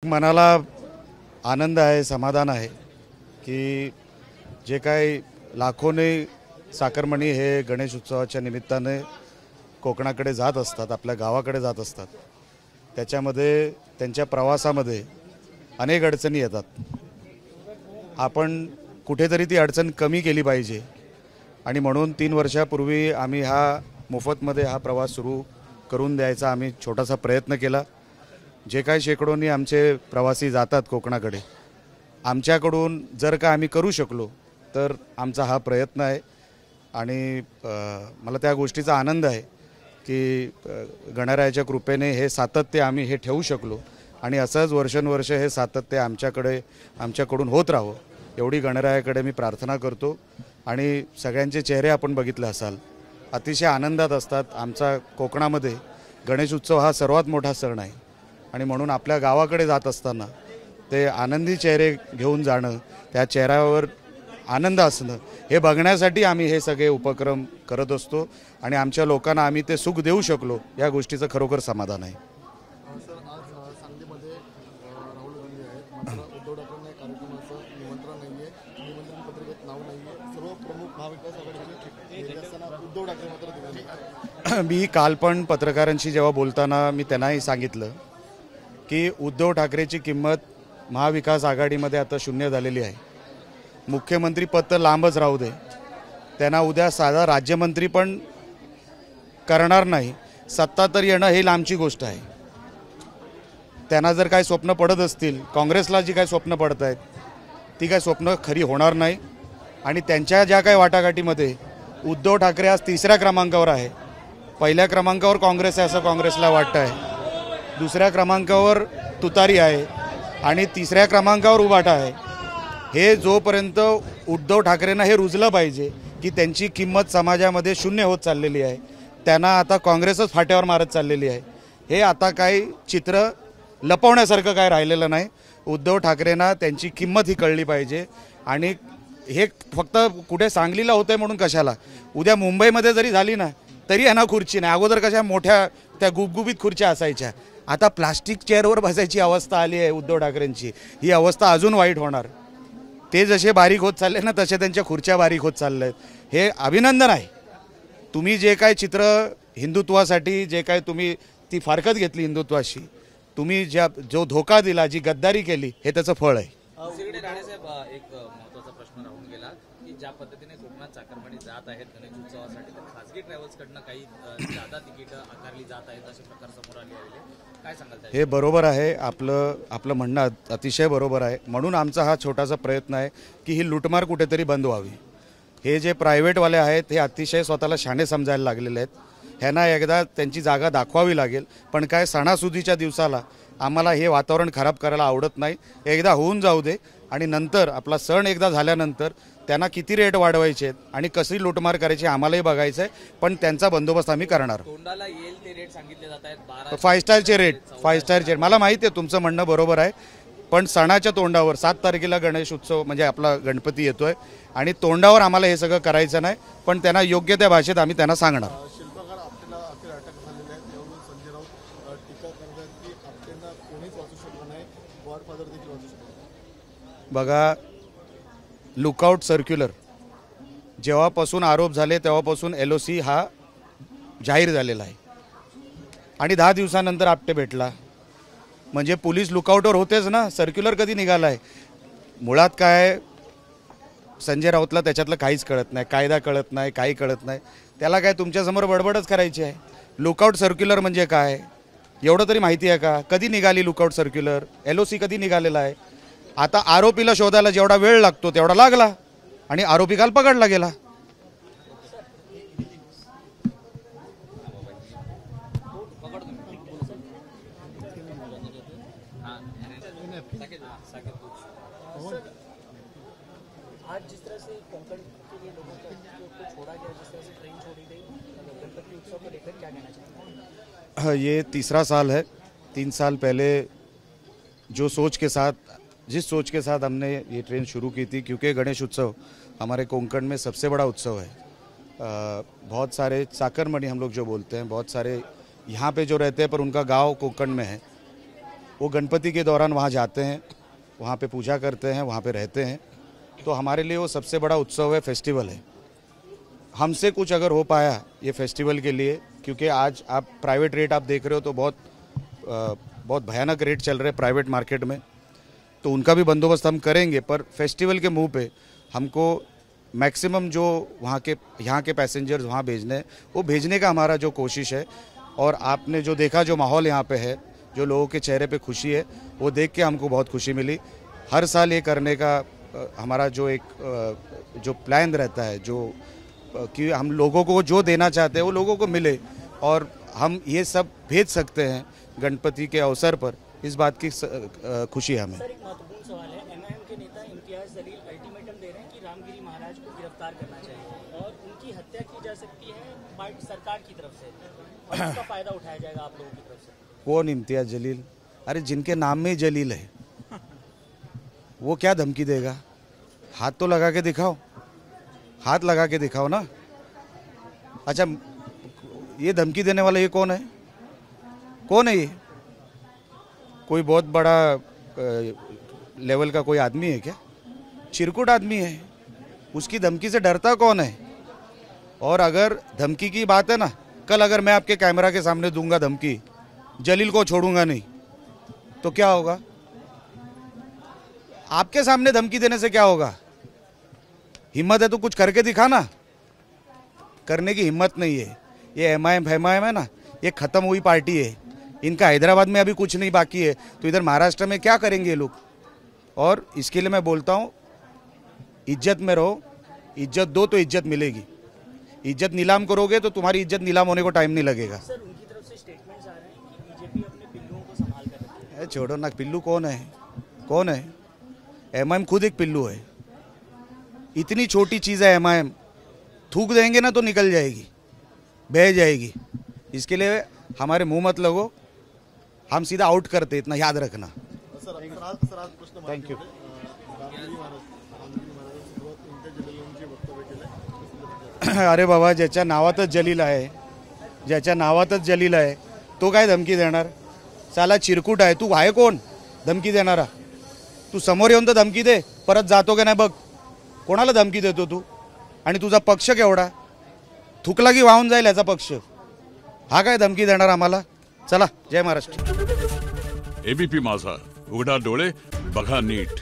मनाला आनंद आहे, समाधान आहे की जे काही लाखोने साखरमणी हे गणेश उत्सवाच्या निमित्ताने कोकणाकडे जात असतात, आपल्या गावाकडे जात असतात, त्याच्यामध्ये त्यांच्या प्रवासामध्ये अनेक अडचणी येतात। आपण कुठेतरी ती अडचण कमी केली पाहिजे आणि म्हणून 3 वर्षापूर्वी आम्ही मोफतमध्ये हा प्रवास सुरू करून द्यायचा आम्ही छोटासा प्रयत्न केला। जे काही शेकडोनी आमचे प्रवासी जातात कोकणाकडे, आमच्याकडून जर का आम्ही करू शकलो तर आमचा हा प्रयत्न आहे आणि मला त्या गोष्टीचा आनंद आहे की गणरायाच्या कृपेने हे सातत्य आम्ही हे ठेवू शकलो आणि असंच वर्षानुवर्ष हे सातत्य आमच्याकडून होत राहो एवढी गणरायाकडे मी प्रार्थना करतो। आणि सगळ्यांचे चेहरे आपण बघितले असाल, अतिशय आनंदात असतात। आमचा कोकणामध्ये गणेश उत्सव हा सर्वात मोठा सण आहे आणि म्हणून आपल्या गावाकडे जात असताना ते आनंदी चेहरे घेऊन जाणं, त्या चेहऱ्यावर आनंद असणं, हे बघण्यासाठी आम्ही हे सगळे उपक्रम करत असतो आणि आमच्या लोकांना आम्ही ते सुख देऊ शकलो या गोष्टीचं खरोखर समाधान आहे। सर, आज सांगलीमध्ये राहुल गांधी आहेत, मात्र उद्धव ठाकरेंना कार्यक्रमाचं निमंत्रण नाही आहे, निमंत्रण पत्रिकेत नाव नाही आहे। सर्व प्रमुख महाविकास आघाडीचे नेते असताना उद्धव ठाकरे मात्र दिले नाही। मी काल पण पत्रकारांशी जेव्हा बोलताना मी त्यांनाही सांगितलं की उद्धव ठाकरेची किंमत महाविकास आघाडीमध्ये आता शून्य झालेली आहे। मुख्यमंत्री पद तर लांबच राहू दे, त्यांना उद्या साधा राज्यमंत्री पण करणार नाही, सत्ता तर येणं ही लांबची गोष्ट आहे। त्यांना जर काही स्वप्न पडत असतील, काँग्रेसला जी काही स्वप्न पडत आहेत ती काही स्वप्न खरी होणार नाही आणि त्यांच्या ज्या काही वाटाघाटीमध्ये उद्धव ठाकरे आज 3ऱ्या क्रमांकावर आहे। पहिल्या क्रमांकावर काँग्रेस आहे असं काँग्रेसला वाटतं आहे, 2ऱ्या क्रमांकावर तुतारी आहे आणि 3ऱ्या क्रमांकावर उभाटा आहे। हे जोपर्यंत उद्धव ठाकरेंना हे रुजलं पाहिजे की त्यांची किंमत समाजामध्ये शून्य होत चाललेली आहे, त्यांना आता काँग्रेसच फाट्यावर मारत चाललेली आहे, हे आता काही चित्र लपवण्यासारखं काय राहिलेलं नाही। उद्धव ठाकरेंना त्यांची किंमत ही कळली पाहिजे आणि हे फक्त कुठे सांगलीला होतंय म्हणून कशाला, उद्या मुंबईमध्ये जरी झाली ना तरी यांना खुर्ची नाही। अगोदर कशा मोठ्या त्या गुबगुबीत खुर्च्या असायच्या, आता प्लास्टिक चेअरवर बसायची अवस्था आली आहे उद्धव ठाकरेंची। ही अवस्था अजून वाईट होणार। ते जसे बारीक होत चालले ना तसे त्यांच्या खुर्च्या बारीक होत चालल्या आहेत। हे अभिनंदन आहे, तुम्ही जे काय चित्र हिंदुत्वासाठी जे काय तुम्ही ती फारकत घेतली हिंदुत्वाशी, तुम्ही जो धोका दिला, जी गद्दारी केली, हे त्याचं फळ आहे। दुसरीकडे राणेसाहेब, एक महत्त्वाचा प्रश्न राहून गेला की ज्या पद्धतीने कोकणात साखरमणी जात आहेत गणेश उत्सवासाठी, तर खासगी ट्रॅव्हल्सकडनं काही जादा तिकीट आकारली जात आहेत असे प्रकार समोर आले आहेत, काय सांगाल? हे बरोबर आहे, आपलं म्हणणं अतिशय बरोबर आहे। म्हणून आमचा हा छोटासा प्रयत्न आहे की ही लूटमार कुठेतरी बंद व्हावी। हे जे प्रायव्हेटवाले आहेत हे अतिशय स्वतःला शाणे समजायला लागलेले आहेत, ह्यांना एकदा त्यांची जागा दाखवावी लागेल। पण काय सणासुदीच्या दिवसाला आम्हाला हे वातावरण खराब करायला आवडत नाही। एकदा होऊन जाऊ दे आणि नंतर आपला सण एकदा झाल्यानंतर त्यांना किती रेट वाढवायचे आहेत आणि कशी लूटमार करायची आम्हालाही बघायचं आहे, पण त्यांचा बंदोबस्त आम्ही करणार। तोंडाला येईल ते रेट सांगितले जात आहेत, 12 5 स्टारचे रेट, मला माहिती आहे तुमचं म्हणणं बरोबर आहे, पण सणाच्या तोंडावर 7 तारखेला गणेश उत्सव म्हणजे आपला गणपती येतोय आणि तोंडावर आम्हाला हे सगळं करायचं नाही, पण त्यांना योग्य त्या भाषेत आम्ही त्यांना सांगणार। शिल्पकार आपल्याला अखेर अटक झालेले आहेत, त्यावरून संजय राऊत टीका करतात की आपल्याला कोणीच वाचू शकलं नाही, गॉडफादर देखील वाचू शकले नाही। बघा, लुकआउट सर्क्युलर जेव्हापासून आरोप झाले तेव्हापासून LOC हा जाहीर झालेला आहे आणि 10 दिवसानंतर आपटे भेटला, म्हणजे पोलीस लुकआउटवर होतेच ना। सर्क्युलर कधी निघाला आहे? मुळात काय, संजय राऊतला त्याच्यातलं काहीच कळत नाही, कायदा कळत नाही, काही कळत नाही, त्याला काय तुमच्यासमोर बडबडच करायची आहे। लुकआउट सर्क्युलर म्हणजे काय एवढं तरी माहिती आहे का? कधी निघाली लुकआउट सर्क्युलर? LOC कधी निघालेला आहे? आता आरोपीला शोधायला जेवढा वेळ लागतो तेवढा लागला आणि आरोपी काल पकडला गेला। आज जिस तरह से कोंकण के लिए लोगों को छोड़ा गया, जिस तरह से ट्रेन छोड़ी गई, गणपति उत्सव को लेकर क्या कहना चाहेंगे? ये 3रा साल है। 3 साल पहले जिस सोच के साथ हमने ये ट्रेन शुरू की थी, क्योंकि गणेश उत्सव हमारे कोंकण में सबसे बड़ा उत्सव है। बहुत सारे साकरमणी हम लोग जो बोलते हैं, बहुत सारे यहाँ पे जो रहते हैं पर उनका गांव कोंकण में है, वो गणपति के दौरान वहाँ जाते हैं, वहाँ पे पूजा करते हैं, वहाँ पे रहते हैं। तो हमारे लिए वो सबसे बड़ा उत्सव है, फेस्टिवल है। हमसे कुछ अगर हो पाया ये फेस्टिवल के लिए, क्योंकि आज आप प्राइवेट रेट आप देख रहे हो तो बहुत भयानक रेट चल रहे हैं प्राइवेट मार्केट में, तो उनका भी बंदोबस्त हम करेंगे। पर फेस्टिवल के मुंह पे हमको मैक्सिमम जो यहाँ के पैसेंजर्स वहाँ भेजने हैं, वो भेजने का हमारा जो कोशिश है। और आपने जो देखा, जो माहौल यहाँ पे है, जो लोगों के चेहरे पे खुशी है, वो देख के हमको बहुत खुशी मिली। हर साल ये करने का हमारा जो जो प्लान रहता है, जो कि हम लोगों को जो देना चाहते हैं वो लोगों को मिले और हम ये सब भेज सकते हैं गणपति के अवसर पर, इस बात की खुशी है हमें। सर, एक महत्वपूर्ण सवाल है। एमआईएम के नेता इम्तियाज जलील अल्टीमेटम दे रहे हैं कि रामगिरी महाराज को गिरफ्तार करना चाहिए और उनकी हत्या की जा सकती है पार्टी सरकार की तरफ से, और उसका फायदा उठाया जाएगा आप लोगों की तरफ से। कौन इम्तियाज जलील? अरे जिनके नाम में ही जलील है, वो क्या धमकी देगा? हाथ तो लगा के दिखाओ, हाथ लगा के दिखाओ ना। अच्छा, ये धमकी देने वाला ये कौन है? कौन है ये? कोई बहुत बड़ा लेवल का कोई आदमी है क्या? चिरकुट आदमी है, उसकी धमकी से डरता कौन है? और अगर धमकी की बात है ना, कल अगर मैं आपके कैमरा के सामने दूंगा धमकी, जलील को छोड़ूंगा नहीं, तो क्या होगा? आपके सामने धमकी देने से क्या होगा? हिम्मत है तो कुछ करके दिखा ना। करने की हिम्मत नहीं है। ये एमआईएम है ना, ये खत्म हुई पार्टी है। इनका हैदराबाद में अभी कुछ नहीं बाकी है, तो इधर महाराष्ट्र में क्या करेंगे ये लोग? और इसके लिए मैं बोलता हूँ, इज्जत में रहो, इज्जत दो तो इज्जत मिलेगी। इज्जत नीलाम करोगे तो तुम्हारी इज्जत नीलाम होने को टाइम नहीं लगेगा। सर, उनकी तरफ से स्टेटमेंट्स आ रहे हैं कि बीजेपी अपने पिल्लुओं को संभाल कर रखी है। छोड़ो ना, पिल्लू कौन है? कौन है? एमआईएम खुद एक पिल्लू है। इतनी छोटी चीज़ है एमआईएम, थूक देंगे ना तो निकल जाएगी, बह जाएगी। इसके लिए हमारे मुंह मत लगो, हम सीधा आउट करते, इतना याद रखना। सर आज प्रश्न थँक्यू। रामगिरी महाराजांसोबत इम्तियाज जलीलांची वक्तव्य केलं। अरे बाबा, ज्याच्या नावातच जलील आहे, ज्याच्या नावातच जलील आहे, तो काय धमकी देणार? साला चिरकुट आहे, तू आहे कोण धमकी देणारा? तू समोर येऊन तर धमकी दे, परत जातो का नाही बघ। कोणाला धमकी देतो तू? आणि तुझा पक्ष केवढा? थुकला की वाहून जाईल याचा पक्ष। हा काय धमकी देणार आम्हाला? चला, जय महाराष्ट्र। एबीपी माझा, उघडा डोळे बघा नीट।